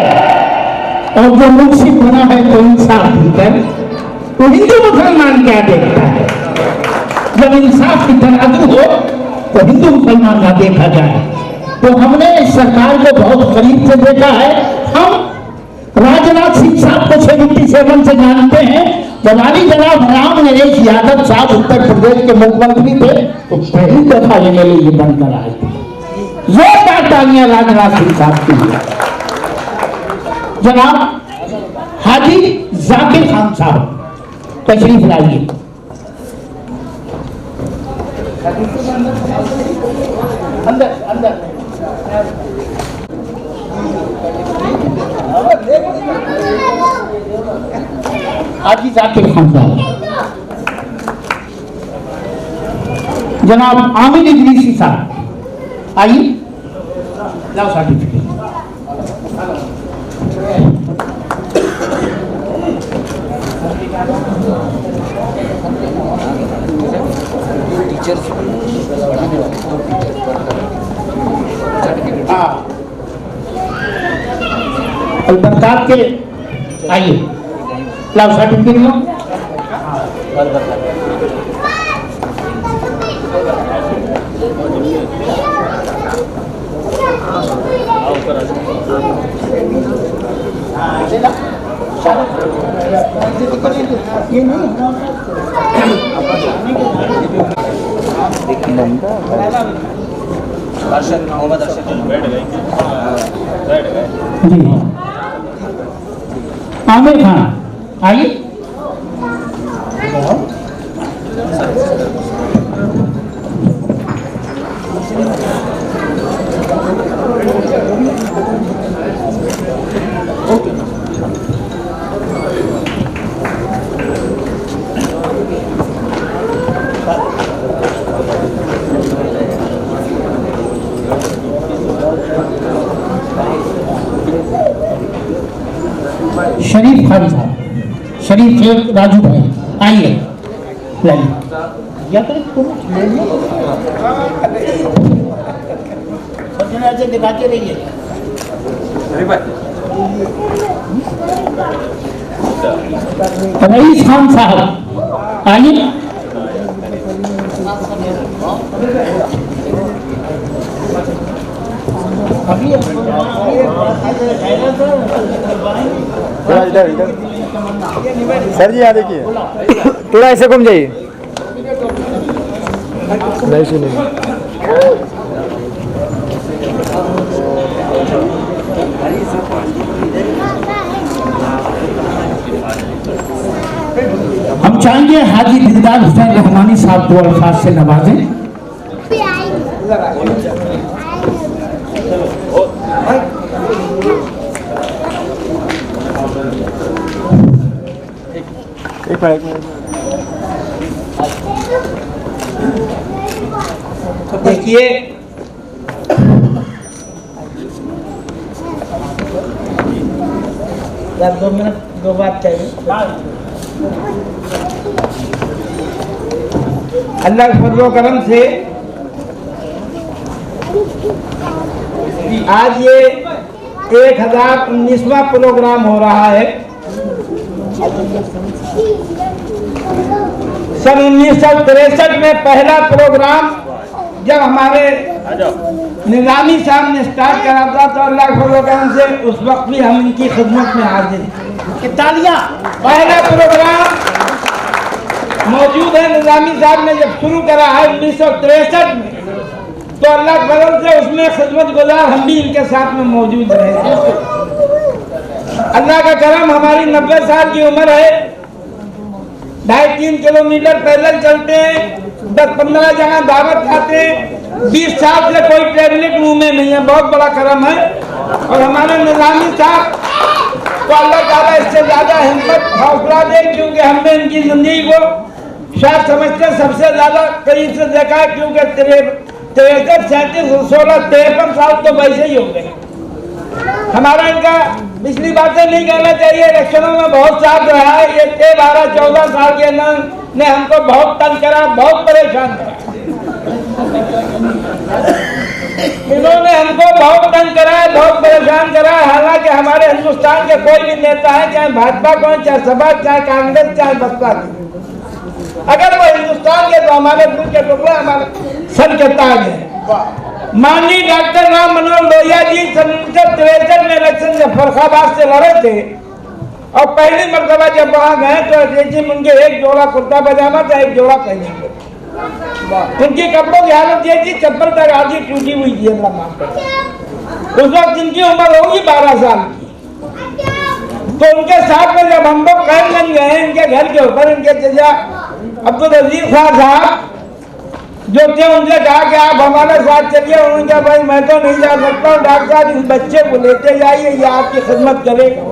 और जो मुक्ति बना है तो इंसाफ भीतर, तो हिंदू मुसलमान क्या देखता है? जब इंसाफ की तराजू हो तो हिंदू मुसलमान का देखा जाए। तो हमने इस सरकार को बहुत करीब से देखा है। हम राजनाथ सिंह साहब को 77 से जानते हैं। जब आली जनाब राम नरेश यादव साहब उत्तर प्रदेश के मुख्यमंत्री थे तो पहली दफा ये बनकर आए थे। जोरदार तालियां राजनाथ सिंह साहब के लिए। जनाब हाजी जाकिर खान साहब तशरीफ लाइए। अंदर अंदर हाजी जाकिर खान साहब। जनाब आमिर इदरीसी साहब आइए। लाओ सर्टिफिकेट। बरसात के आइए। लाओ सर्टिफिकेट लो। ये नहीं जी। आमिर खान आइए। थे राजू भाई, आइए लाइए। या फिर से दिखाते रहिए। रईस खान साहब आइए। सर जी यहाँ देखिए, थोड़ा ऐसे घूम जाइए। नहीं सुनिए। हम चाहेंगे हाजी दिलदार हुसैन रहमानी साहब को अल्फाज से नवाजें। एक मिनट। देखिए, यार 2 मिनट 2 बात चाहिए। अल्लाह के फजल व करम से आज ये 1019वां प्रोग्राम हो रहा है। सन 1963 में पहला प्रोग्राम जब हमारे निजामी साहब ने स्टार्ट करा था तो अल्लाह के फजल व करम से उस वक्त भी हम इनकी खिदमत में हाजिर थे। तालियां। पहला प्रोग्राम मौजूद है निजामी साहब ने जब शुरू करा है 1963 में, तो अल्लाह के फजल से उसमें खिदमत गुजार हम भी इनके साथ में मौजूद रहे। अल्लाह का करम, हमारी 90 साल की उम्र है, 2.5-3 किलोमीटर पैदल चलते हैं, 10-15 जगह दावत खाते हैं, 20 साल से कोई टैबलेट मुंह में नहीं है। बहुत बड़ा करम है। और हमारे निजामी साहब को अल्लाह ताला इससे ज्यादा हिम्मत हौसला दे, क्योंकि हमने इनकी जिंदगी को शायद समझते सबसे ज्यादा करीब से देखा है, क्योंकि 63, 37, 16, 53 साल तो वैसे ही हो गए। हमारा इनका पिछली बातें नहीं कहना चाहिए, इलेक्शनों में बहुत साथ रहा है। ये 12-14 साल के ने हमको बहुत तंग करा, बहुत परेशान करा। इन्होंने हमको बहुत तंग करा है, बहुत परेशान करा है। हालांकि हमारे हिंदुस्तान के कोई भी नेता है, चाहे भाजपा को, चाहे सपा, चाहे कांग्रेस, चाहे बसपा की, अगर वो हिंदुस्तान के तो हमारे दिल के टुकड़े, हमारे सर के ताज है। माननीय डॉक्टर राम मनोहर लोहिया जी 1963 में इलेक्शन जब फरुखाबाद से लड़े थे और पहली मरतबा जब वहां गए तो जी उनके एक जोड़ा कुर्ता पजामा था, एक जोड़ा पहने। उनके कपड़ों की हालत ये थी, चप्पल तक आधी टूटी हुई थी। अल्लाह माफ करे। उस वक्त इनकी उम्र होगी 12 साल की। तो उनके साथ में जब हम लोग कैमगंज गए, इनके घर के ऊपर इनके चचा अब्दुल अजीज खान साहब जो थे, उनसे कहा कि आप हमारे साथ चलिए। उन्होंने कहा भाई मैं तो नहीं जा सकता हूँ, डॉक्टर साहब इस बच्चे को लेते जाइए, ये आपकी खिदमत करेगा।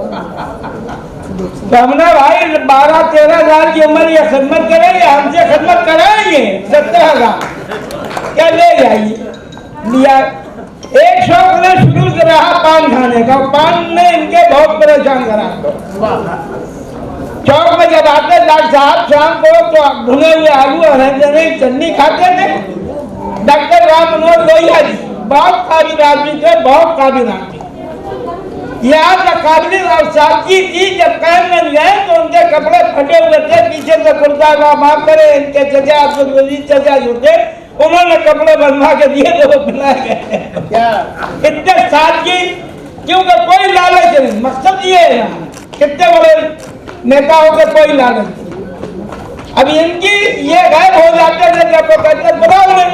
तो हमने भाई 12-13 साल की उम्र ये खिदमत करेंगे, हमसे खिदमत कराएंगे 70,000 क्या ले जाइए। लिया। एक शौक ने शुरू से रहा पान खाने का, पान ने इनके बहुत परेशान करा। चौक में जब आते डॉक्टर साहब शाम को तो भुने हुए आलू और चटनी खाते थे। डॉक्टर राम मनोहर लोहिया जी बहुत काबिल आदमी थे, बहुत काबिल आदमी। यहाँ का काबिल और साथी थी। जब कैमगंज गए तो उनके कपड़े फटे हुए थे, पीछे से कुर्ता माफ करे। इनके चचा अब्दुल अजीज चचा जो थे, उन्होंने कपड़े बनवा के दिए तो वो पिलाए गए। इतने सादगी, क्योंकि कोई लालच नहीं। मकसद ये है, कितने बड़े नेताओं के कोई लालच नहीं। अब इनकी ये गायब हो जाते थे, जब वो कहते बुलाओ उन्हें,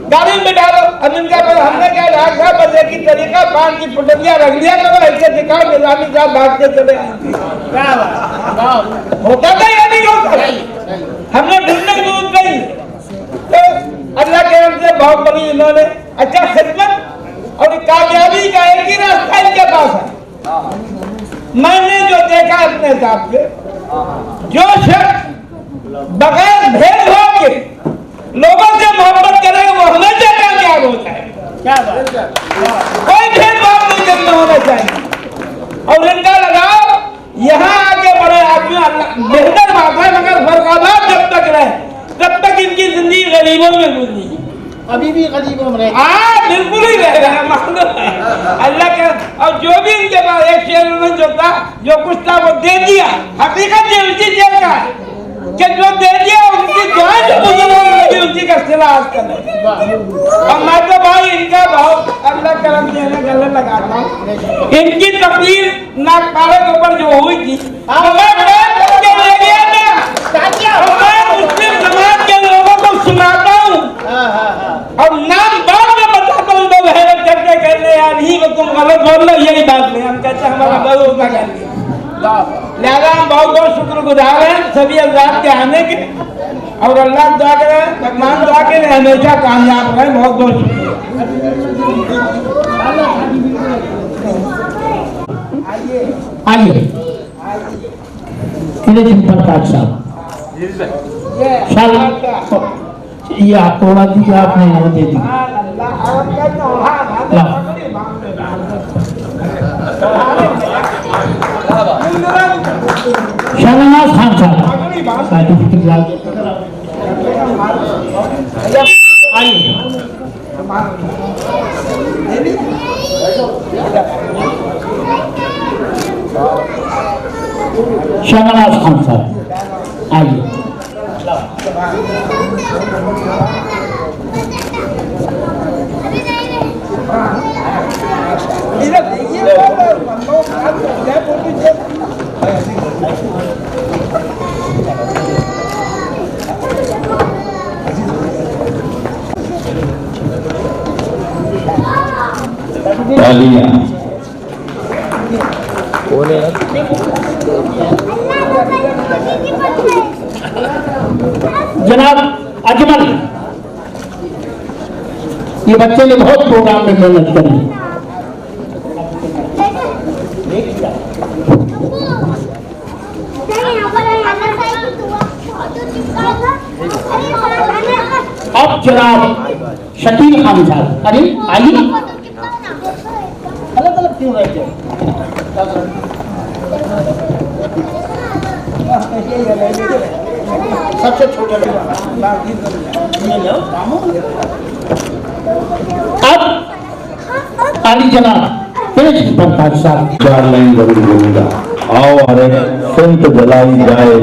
गाड़ी में डालो। अब इनका हमने क्या डॉक्टर साहब बस एक ही तरीका, पान की पुटलियां रख लिया करो, ऐसे दिखाओ, निजामी साहब भागते चले होता था या नहीं होता? हमने ढूंढने की जरूरत नहीं। तो अल्लाह के नाम से बहुत बड़ी इन्होंने अच्छा खिदमत और कामयाबी का एक ही रास्ता इनके पास है। मैंने जो देखा अपने हिसाब से, जो शख्स बगैर भेदभाव के लोगों से मोहब्बत करेगा वो हमेशा कामयाब होता है। क्या बात है? कोई भेदभाव नहीं करना होना चाहिए। और इनका लगाओ यहाँ आके बड़े आदमी मेहनत अभी भी गरीबों में रहते हाँ बिल्कुल ही रह रहे हैं, मालूम है अल्लाह का। और जो भी इनके पास एक शेर उन्होंने जो था, जो कुछ था वो दे दिया। हकीकत ये उसी शेर का है कि जो दे दिया उनकी दुआ जो बुजुर्गों ने लगी उसी का सिला आज कर रहे। और मैं तो भाई इनका बहुत अल्लाह करम देने गले लगाता हूँ। इनकी तकरीर नागपाड़े के ऊपर जो हुई थी मैं मुस्लिम समाज के लोगों को सुनाता हूँ और नाम बाद में बताता हूँ। लोग हैरत करके कहते हैं यार ही तुम गलत बोल रहे, यही बात नहीं। हम कहते हैं हमारा गलत ना कहते। लिहाजा हम बहुत बहुत शुक्रगुजार हैं सभी अल्लाह के आने के, और अल्लाह दुआ करें, भगवान दुआ करें हमेशा कामयाब रहें। बहुत बहुत शुक्रिया। आइए प्रकाश साहब ये आपको बात दी आपने वो दे दी। शहनाज खान साहब सर्टिफिकेट आइए। शहनाज खान साहब आइए। जनाब अजमल, ये बच्चे ने बहुत प्रोग्राम में मेहनत करी। अब जनाब शकील खान साहब, अरे आइए। अलग अलग क्यों रहते हैं? सबसे छोटे अब आली जनाब प्रकाश साहब 4 लाइन जरूर बोलूंगा। आओ अरे संत जलाई जाए,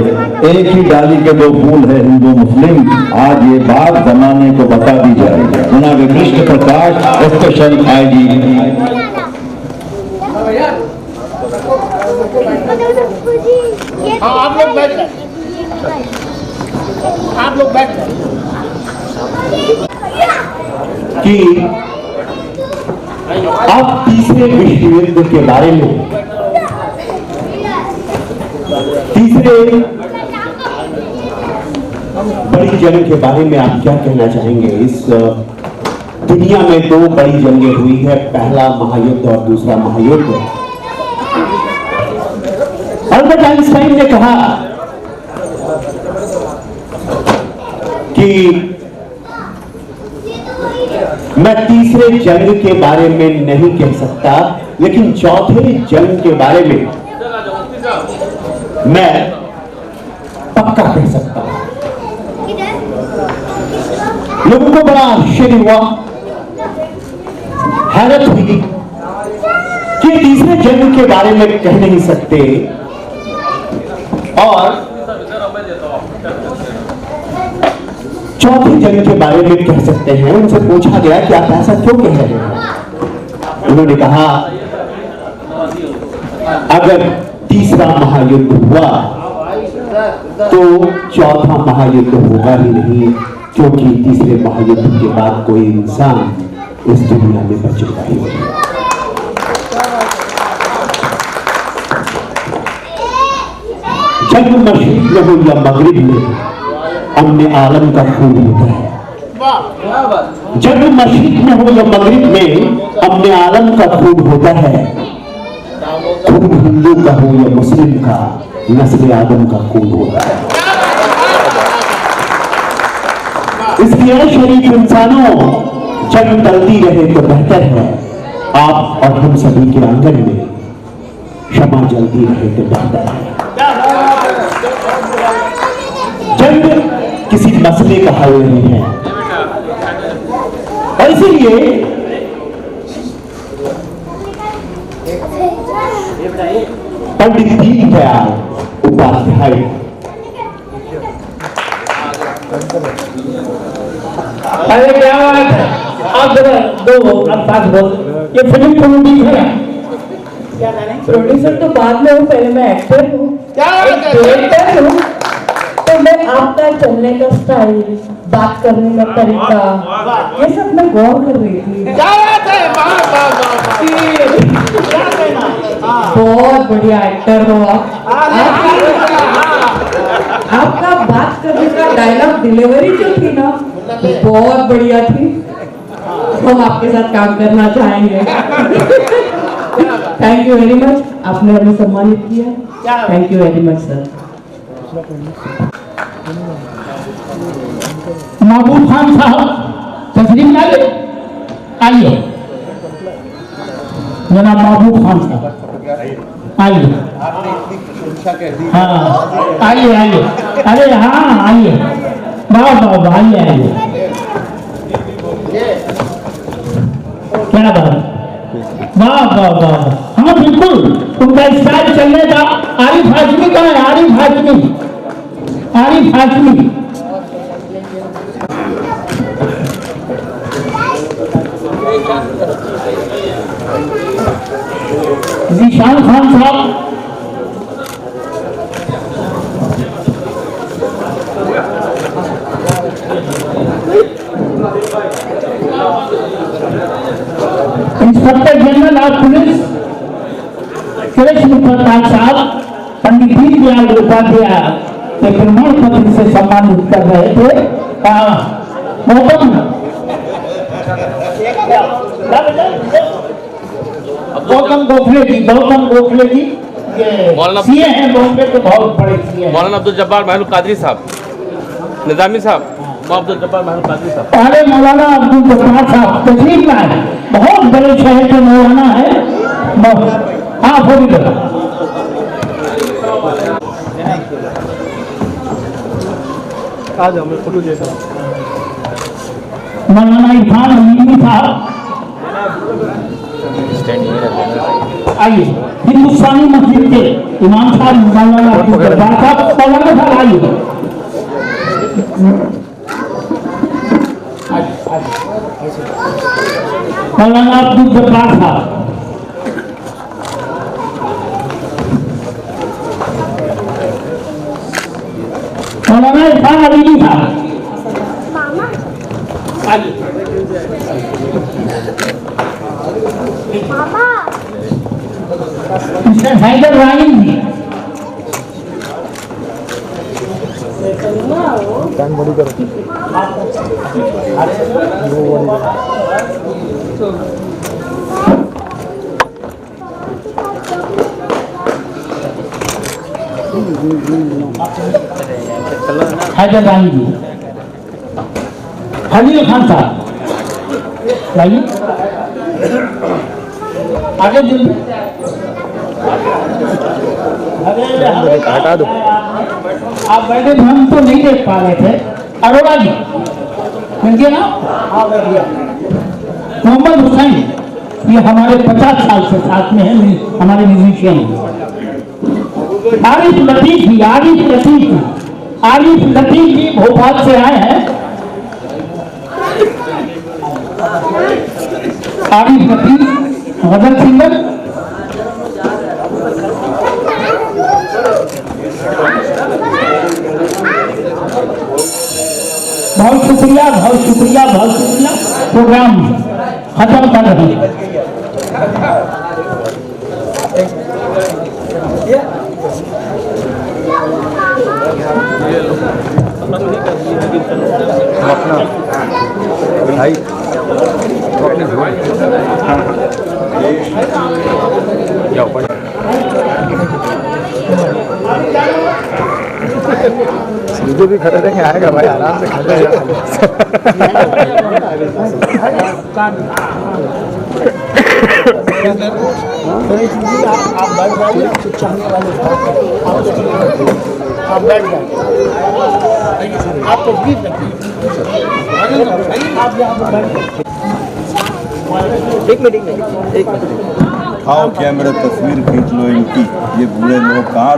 एक ही डाली के 2 फूल है हिंदू मुस्लिम, आज ये बात जमाने को बता दी जाए। जनाब कृष्ण प्रकाश स्पेशल आईजी। हाँ आप लोग बैठ गए, आप लोग बैठ गए कि आप तीसरे विश्व युद्ध के बारे में, तीसरे बड़ी जंग के बारे में आप क्या कहना चाहेंगे? इस दुनिया में 2 बड़ी जंगें हुई है, पहला महायुद्ध और दूसरा महायुद्ध। अल्बर्ट आइंस्टाइन ने कहा कि मैं तीसरे जंग के बारे में नहीं कह सकता, लेकिन चौथे जंग के बारे में मैं पक्का कह सकता हूं। लोगों को बड़ा आश्चर्य हुआ, हैरत हुई कि तीसरे जंग के बारे में कह नहीं सकते और चौथे जंग के बारे में कह सकते हैं। उनसे पूछा गया कि आप ऐसा क्यों कह रहे हैं? उन्होंने कहा अगर तीसरा महायुद्ध हुआ तो चौथा महायुद्ध होगा ही नहीं, क्योंकि तीसरे महायुद्ध के बाद कोई इंसान इस दुनिया में बचेगा ही नहीं। जब मशरिक में हो या मगरिब में, अमने आलम का खून होता है। जब मशरिक में हो या मगरिब में, अमने आलम का खून होता है। खून हिंदू का हो या मुस्लिम का, नस्ल आदम का खून होता है। इसलिए शरीफ इंसानों, जंग टलती रहे तो बेहतर है। आप और हम सभी के आंगन में क्षमा जलती रहे तो बेहतर है। जंग किसी मसले का हल नहीं है, और इसीलिए पंडित दीनदयाल उपाध्याय अरे क्या बात है, आप जरा दो अल्फाज बोल। ये फिल्म प्रोड्यूसर है, प्रोड्यूसर तो बाद में हूँ, पहले मैं एक्टर हूँ, क्या बात है? डायरेक्टर हूँ। तो मैं आपका चलने का स्टाइल, बात करने का तरीका, ये सब मैं गौर कर रही थी। क्या बात है, वाह वाह वाह, क्या कहना? बहुत बढ़िया एक्टर हो आप। आपका बात करने का डायलॉग डिलीवरी जो थी ना, बहुत बढ़िया थी। हम आपके साथ काम करना चाहेंगे। थैंक यू वेरी मच, आपने हमें सम्मानित किया। Thank you very much sir. Mehboob Khan साहब तस्लीम लाइए, आइए जनाब महबूब खान साहब आइए। हाँ आइए आइए, अरे हाँ आइए, वाह वाह वाह, आइए आइए, क्या बात, वाह वाह वाह, हाँ बिल्कुल उनका स्टाइल चलने का। आरिफ हाशमी कहाँ है? आरिफ हाशमी, आरिफ हाशमी। जीशान खान साहब, Inspector General of Police Krishna Prasad साहब पंडित दीनदयाल उपाध्याय के प्रमाण पत्र से सम्मानित कर रहे थे। गौतम गोखले जी, गौतम गोखले जी सीए हैं बॉम्बे के, बहुत बड़े सीए हैं। मौलाना अब्दुल जब्बार महलूल कादरी साहब, निजामी साहब, अब्दुल जब्बार महलूल कादरी साहब। पहले मौलाना अब्दुल जब्बार साहब तशरीफ लाए, बहुत बड़े शहर के मौलाना है। हाँ फोड़ी आ जाओ, मैं फोटो लेता हूँ। मौलाना इरफान अमीनी साहब आइए। हिंदुस्तानी मस्जिद के इमाम साहब मौलाना अब्दुल जब्बार साहब, मौलाना साहब आइए। मौलाना अब्दुल जब्बार साहब, मौलाना इरफान अमीनी साहब आइए। मिस्टर हैदर राइन जी, बड़ी करो। हैदर राइन जी, खलील खान साहब लाइए आगे जल्दी। हटा दो। आप बैठे थे, हम तो नहीं देख पा रहे थे। अरोड़ा जी मिल गया ना? मोहम्मद हुसैन, ये हमारे 50 साल से साथ में है, हमारे म्यूजिशियन। आरिफ लतीफ जी, आरिफ लतीफ जी, आरिफ लतीफ जी भोपाल से आए हैं। आरिफ लतीफ गजल सिंगर। बहुत शुक्रिया, बहुत शुक्रिया, बहुत शुक्रिया। प्रोग्राम खत्म कर रहे हैं। भाई तो अपने जाओ पढ़। सीधे भी खड़े रहेंगे, आएगा भाई आराम से खड़े रहेगा। आप बैठ जाइए, आप तस्वीर रखिए। आप यहाँ पर बैठ जाइए। आओ कैमरा तस्वीर खींच लो इनकी, ये बूढ़े लोग कहाँ